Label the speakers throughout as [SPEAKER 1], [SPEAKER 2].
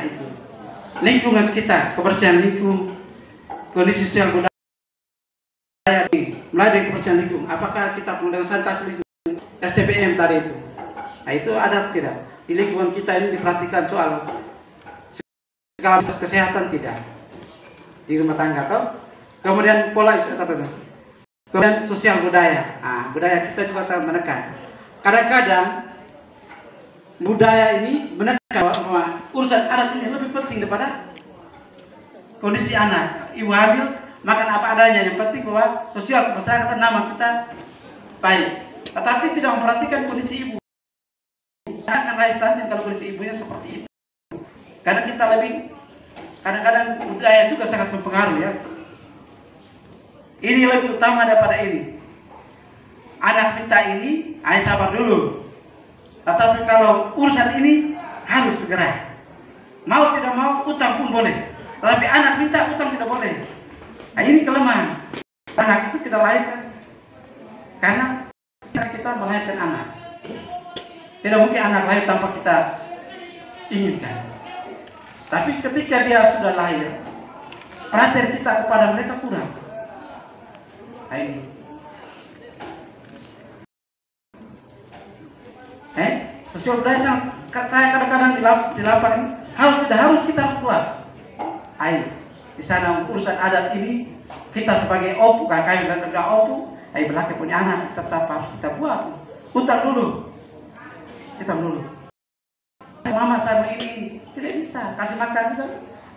[SPEAKER 1] Nah, itu lingkungan sekitar, kebersihan lingkungan, kondisi sosial budaya mulai dari kebersihan lingkungan. Apakah kita menggunakan sanitasi lingkungan, STPM tadi itu? Nah, itu ada atau tidak di lingkungan kita ini diperhatikan soal segala kesehatan tidak di rumah tangga atau kemudian pola kemudian sosial budaya. Nah, budaya kita juga sangat menekan. Kadang-kadang budaya ini menekan bahwa urusan adat ini lebih penting daripada kondisi anak. Ibu hamil makan apa adanya, yang penting bahwa sosial masyarakat nama kita baik, tetapi tidak memperhatikan kondisi ibu. Akan lahir stunting kalau kondisi ibunya seperti itu. Karena kita lebih kadang-kadang budaya juga sangat mempengaruhi ya. Ini lebih utama daripada ini. Anak kita ini, ayo sabar dulu. Tetapi kalau urusan ini harus segera. Mau tidak mau utang pun boleh. Tetapi anak minta utang tidak boleh. Nah, ini kelemahan. Anak itu kita lahirkan karena kita melahirkan anak. Tidak mungkin anak lahir tanpa kita inginkan. Tapi ketika dia sudah lahir, perhatian kita kepada mereka kurang. Nah, ini. Sosial budaya saya kadang-kadang di lapangan harus kita buat. Ayo, di sana urusan adat ini kita sebagai opu, kakak yang berada opu, ayo belakang punya anak tetap harus kita buat. Utang dulu. Mama sama ini tidak bisa kasih makan juga,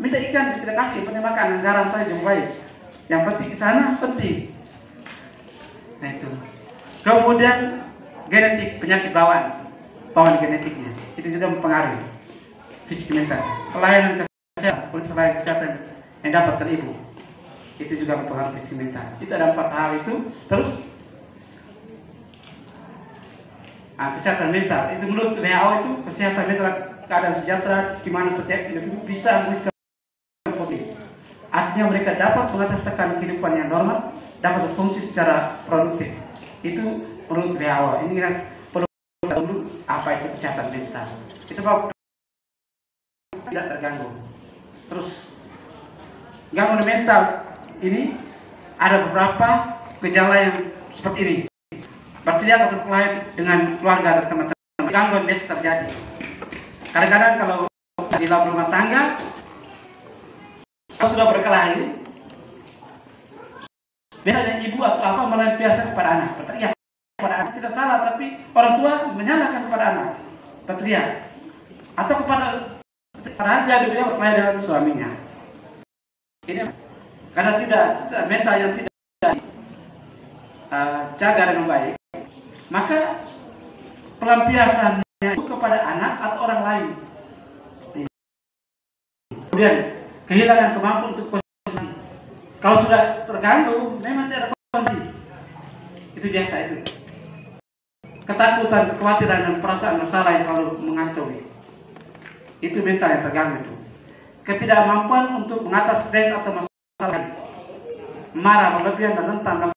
[SPEAKER 1] minta ikan tidak kasih, punya makan garam saja yang baik. Yang penting ke sana penting. Nah itu. Kemudian genetik, penyakit bawaan genetiknya itu juga mempengaruhi fisik mental. Pelayanan kesehatan yang dapatkan ibu itu juga mempengaruhi fisik mental. Itu ada 4 hal itu. Terus kesehatan mental itu menurut WHO itu kesehatan mental keadaan sejahtera gimana setiap individu bisa memberikan positif. Artinya mereka dapat mengatasi tekanan kehidupan yang normal, dapat berfungsi secara produktif. Itu menurut WHO. Ini kan perlu dulu apa itu kesehatan mental. Itu sebab tidak terganggu. Terus gangguan mental ini ada beberapa gejala yang seperti ini. Berteriak atau berkelahi dengan keluarga dan teman-teman. Gangguan biasa terjadi. Kadang-kadang kalau di dalam rumah tangga, kalau sudah berkelahi, biasanya ibu atau apa melampiaskan kepada anak, berteriak kepada anak. Tidak salah, tapi orang tua menyalahkan kepada anak, berteriak. Atau kepada dia berkelahi dengan suaminya. Ini karena tidak mental yang tidak jaga dengan baik, maka pelampiasannya itu kepada anak atau orang lain. Kemudian kehilangan kemampuan untuk posisi. Kalau sudah terganggu, memang tidak ada posisi. Itu biasa itu. Ketakutan, kekhawatiran dan perasaan masalah yang selalu mengancam. Itu mental yang terganggu itu. Ketidakmampuan untuk mengatasi stres atau masalah. Marah, berlebihan dan rentan.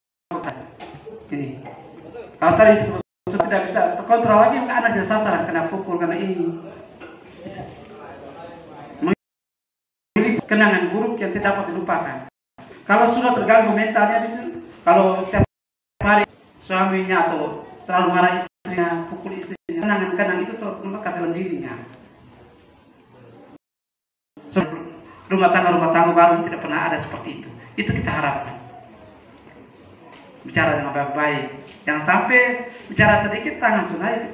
[SPEAKER 1] Ini. Kalau tadi itu sudah tidak bisa terkontrol lagi, maka anak jadi sasaran kena pukul karena ini. Memiliki kenangan buruk yang tidak dapat dilupakan. Kalau sudah terganggu mentalnya, bisa kalau tiap hari suaminya atau selalu marah istrinya, pukul istrinya, kenangan-kenangan itu terlekat dalam dirinya. Rumah tangga baru tidak pernah ada seperti itu. Itu kita harapkan. Bicara dengan baik-baik. Yang sampai bicara sedikit tangan sudah itu.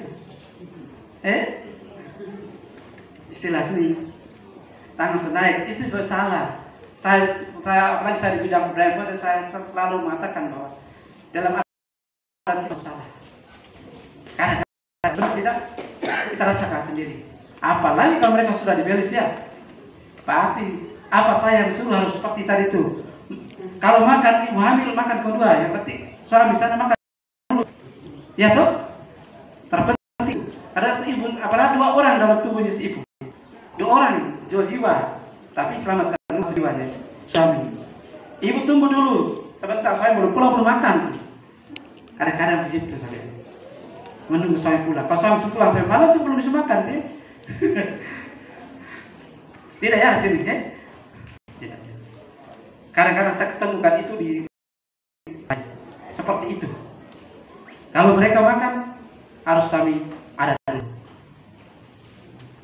[SPEAKER 1] Istilah sini. Tangan sudah naik. Istri sudah salah. Saya apalagi saya di bidang budaya, saya selalu mengatakan bahwa dalam adat kita salah. Karena tidak kita rasakan sendiri. Apalagi kalau mereka sudah dibeli siap. Berarti apa saya yang disuruh harus seperti tadi itu. Kalau makan ibu hamil makan kedua, yang penting suami sana makan dulu. Ya toh? Terpenting. Ada ibu, apalagi 2 orang dalam tubuhnya si ibu. 2 orang, 2 jiwa. Tapi selamatkan jiwanya suami. Ibu tunggu dulu. Sebentar saya belum makan. Kadang-kadang begitu saya. Menunggu suami pulang. Kalau suami pulang saya malam itu belum bisa makan. Tidak ya sini ya. Tidak. Kadang-kadang saya ketemukan itu di seperti itu. Kalau mereka makan harus kami ada dulu.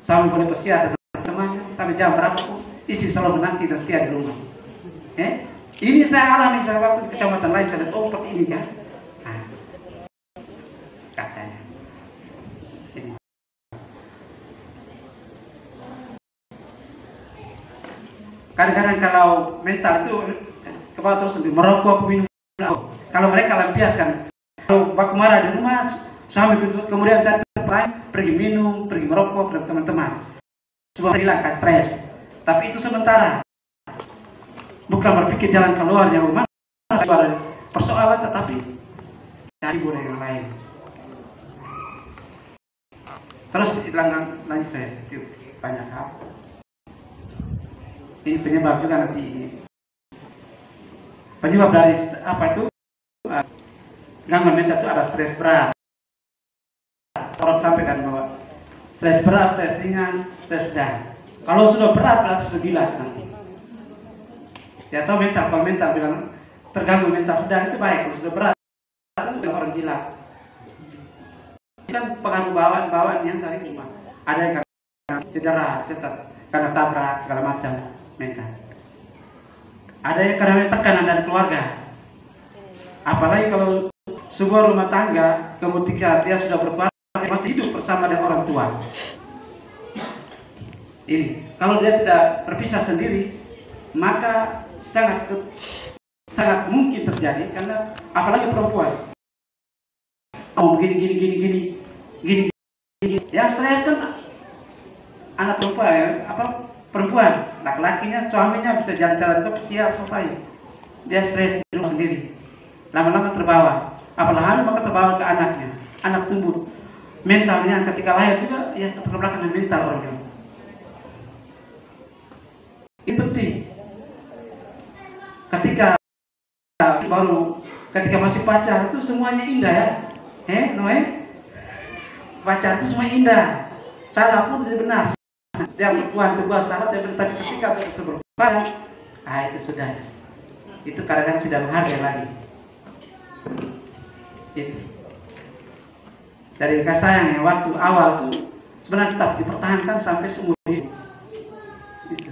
[SPEAKER 1] Kami boleh bersiar dengan temannya sampai jam berapa pun istri selalu menanti dan setia di rumah. Ini saya alami saya waktu di kecamatan lain saya lihat seperti ini kan. Nah, katanya. Ini. Kadang-kadang kalau mental itu kepala terus merokok, minum. Kalau mereka lampiaskan, kalau bak marah di rumah, suami kemudian cari tempat lain, pergi minum, pergi merokok dengan teman-teman. Semua hilangkan stres. Tapi itu sementara. Bukan berpikir jalan keluar yang mana persoalan, tetapi cari budaya yang lain. Terus lanjut saya, banyak hal. Ini penyebab juga nanti ini. Penyebab dari apa itu? Gangguan mental itu ada stres berat. Orang sampaikan bahwa stres berat, stres ringan, stres sedang. Kalau sudah berat berarti sudah gila nanti. Ya tahu mental, kalau mental bilang terganggu mental sedang itu baik. Kalau sudah berat itu orang gila. Ini kan pengaruh bawaan yang dari rumah. Ada yang karena cedera, karena tabrak segala macam mental. Ada yang karena tekanan dari keluarga. Apalagi kalau sebuah rumah tangga ketika dia sudah berkeluarga masih hidup bersama dengan orang tua. Ini kalau dia tidak berpisah sendiri, maka sangat mungkin terjadi karena apalagi perempuan. Oh gini. Ya stres kan anak perempuan ya, perempuan, laki-lakinya, suaminya bisa jalan-jalan ke pesiar selesai. Dia stres di rumah sendiri. Lama-lama terbawa. Apalagi maka terbawa ke anaknya. Anak tumbuh. Mentalnya ketika lahir juga ya keterbelakangan dengan mental orang itu. Ini penting. Ketika masih pacar itu semuanya indah ya. Pacar itu semua indah. Salah pun jadi benar. Dia perempuan itu buat salah tapi ketika berubah, itu sudah. Itu kadang-kadang tidak menghargai lagi. Itu. Dari kasih sayang yang waktu awal tuh sebenarnya tetap dipertahankan sampai seumur hidup. Itu.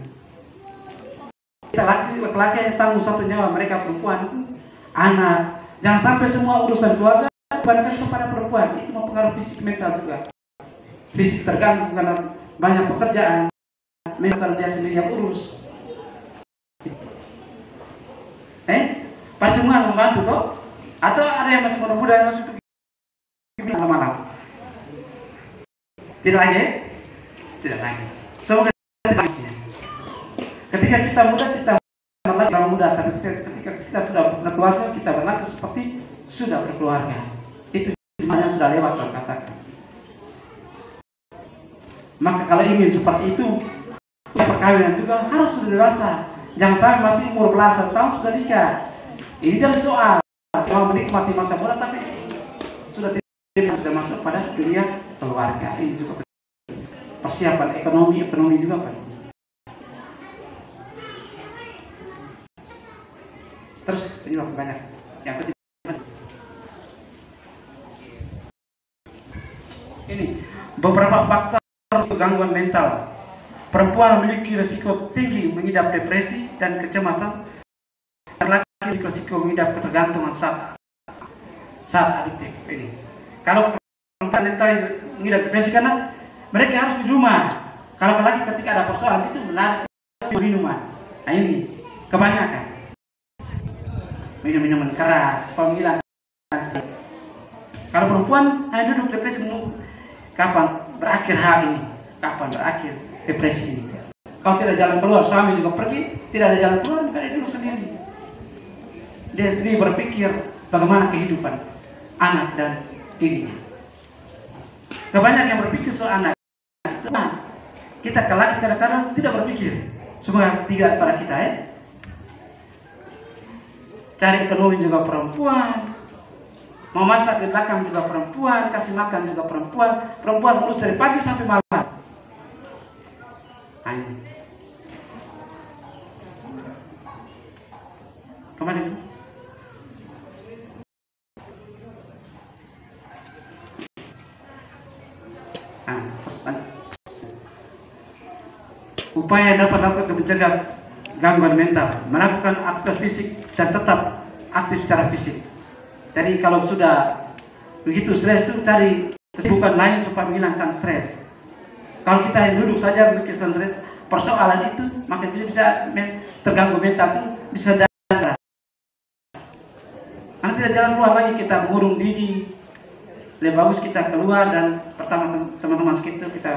[SPEAKER 1] Kita laki-laki yang tanggung satu nyawa, mereka perempuan itu anak. Jangan sampai semua urusan keluarga dibebankan kepada perempuan. Itu mempengaruhi fisik mental juga. Fisik terganggu karena banyak pekerjaan, mental dia sendiri yang urus. Pas semua membantu toh? Atau ada yang masih muda-muda yang masih pergi malam-malam? Tidak lagi? Tidak lagi. Semoga tidak. Ketika kita muda, kita berlaku muda, tapi ketika kita sudah berkeluarga, kita berlaku seperti sudah berkeluarga. Itu semuanya sudah lewat, saya katakan. Maka kalau ingin seperti itu, perkawinan juga harus sudah dewasa. Jangan sampai masih umur belasan tahun sudah nikah. Ini jadi soal. Mau menikmati masa muda tapi sudah masuk pada dunia keluarga. Ini juga penting. Persiapan ekonomi juga penting. Terus penyebab banyak. Yang penting ini beberapa faktor gangguan mental. Perempuan memiliki risiko tinggi mengidap depresi dan kecemasan. Laki-laki memiliki risiko mengidap ketergantungan saat adiktif. Ini. Kalau perempuan mental mengidap depresi karena mereka harus di rumah. Kalau laki ketika ada persoalan itu menarik minuman. Nah ini kebanyakan minum-minuman keras, pemilihan. Kalau perempuan hanya duduk depresi menunggu kapan berakhir hal ini, kapan berakhir depresi ini. Kalau tidak jalan keluar, suami juga pergi, tidak ada jalan keluar, dia duduk sendiri. Dia sendiri berpikir bagaimana kehidupan anak dan dirinya. Kebanyakan yang berpikir soal anak. Kita laki kadang-kadang tidak berpikir. Semoga tidak pada kita ya. Cari ekonomi juga perempuan, mau masak di belakang juga perempuan, kasih makan juga perempuan, perempuan urus dari pagi sampai malam. Kembali. Upaya yang dapat dilakukan untuk mencegah gangguan mental, melakukan aktivitas fisik dan tetap aktif secara fisik. Jadi kalau sudah begitu stres itu cari kesibukan lain supaya menghilangkan stres. Kalau kita yang duduk saja memikirkan stres, persoalan itu makin bisa terganggu mental itu bisa darah. Karena tidak jalan keluar lagi, kita mengurung diri. Lebih bagus kita keluar dan pertama teman-teman sekitar kita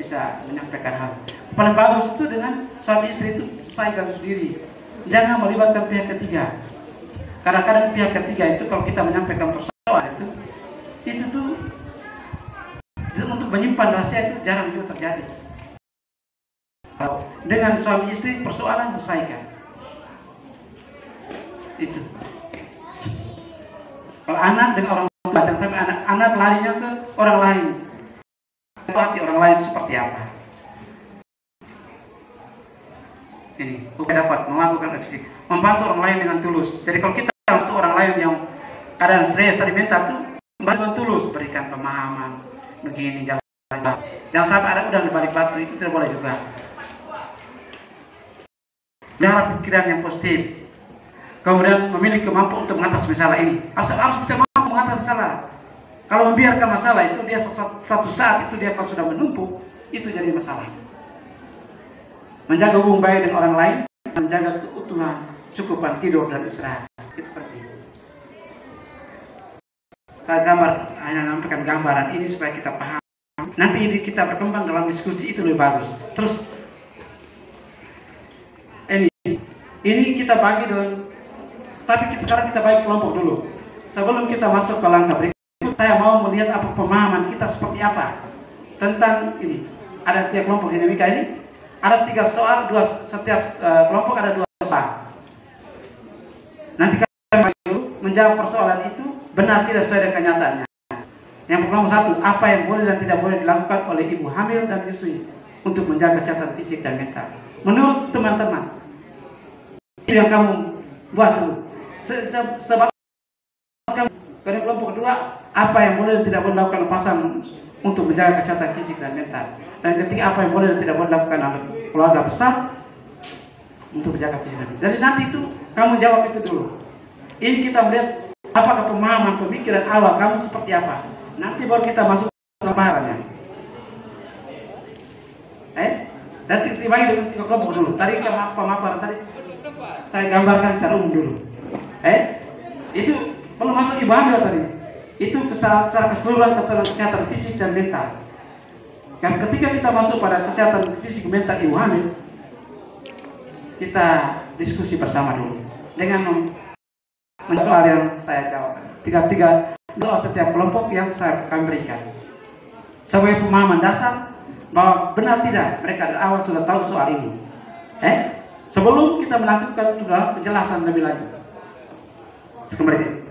[SPEAKER 1] bisa menyampaikan hal. Paling bagus itu dengan suami istri itu selesaikan sendiri. Jangan melibatkan pihak ketiga. Kadang-kadang pihak ketiga itu kalau kita menyampaikan persoalan itu tuh untuk menyimpan rahasia itu jarang juga terjadi. Dengan suami istri persoalan selesaikan. Itu. Kalau anak dengan orang tua, jangan sampai anak larinya ke orang lain. Hati orang lain seperti apa? Ini upaya dapat melakukan fisik, membantu orang lain dengan tulus. Jadi kalau kita bantu orang lain yang keadaan stres tadi mental tuh membantu dengan tulus, berikan pemahaman begini jalan. Jangan sampai ada udang di balik batu, itu tidak boleh juga. Jangan pikiran yang positif. Kemudian memiliki kemampuan untuk mengatasi masalah ini. Harus bisa mampu mengatasi masalah. Kalau membiarkan masalah itu dia satu saat itu dia kalau sudah menumpuk itu jadi masalah. Menjaga hubungan baik dengan orang lain, menjaga keutuhan, cukupan tidur dan istirahat. Itu penting. Saya hanya menyampaikan gambaran ini supaya kita paham. Nanti kita berkembang dalam diskusi itu lebih bagus. Terus ini kita bagi dalam, tapi sekarang kita bagi kelompok dulu. Sebelum kita masuk ke langkah berikutnya, saya mau melihat apa pemahaman kita seperti apa tentang ini. Ada 3 kelompok dinamika ini. Ada 3 soal, setiap kelompok ada 2 soal. Nanti kalian menjawab persoalan itu benar tidak sesuai dengan kenyataannya. Yang pertama 1, apa yang boleh dan tidak boleh dilakukan oleh ibu hamil dan menyusui untuk menjaga kesehatan fisik dan mental. Menurut teman-teman, itu yang kamu buat dulu. Sebab pada kelompok kedua, apa yang boleh dan tidak boleh dilakukan lepasan untuk menjaga kesehatan fisik dan mental. Dan ketiga, apa yang boleh dan tidak boleh dilakukan oleh keluarga besar untuk menjaga fisik dan mental. Jadi nanti itu kamu jawab itu dulu. Ini kita melihat apakah pemahaman pemikiran awal kamu seperti apa. Nanti baru kita masuk ke pemahamannya. Nanti dibagi dengan 3 kelompok dulu. Tadi pemaparan tadi saya gambarkan secara umum dulu. Itu perlu masuk ibu hamil tadi. Itu secara keseluruhan kesehatan fisik dan mental. Dan ketika kita masuk pada kesehatan fisik mental ibu hamil, kita diskusi bersama dulu dengan soal yang saya jawab. 3 soal setiap kelompok yang saya akan berikan sebagai pemahaman dasar bahwa benar tidak mereka dari awal sudah tahu soal ini. Sebelum kita melakukan penjelasan lebih lanjut. Kembali.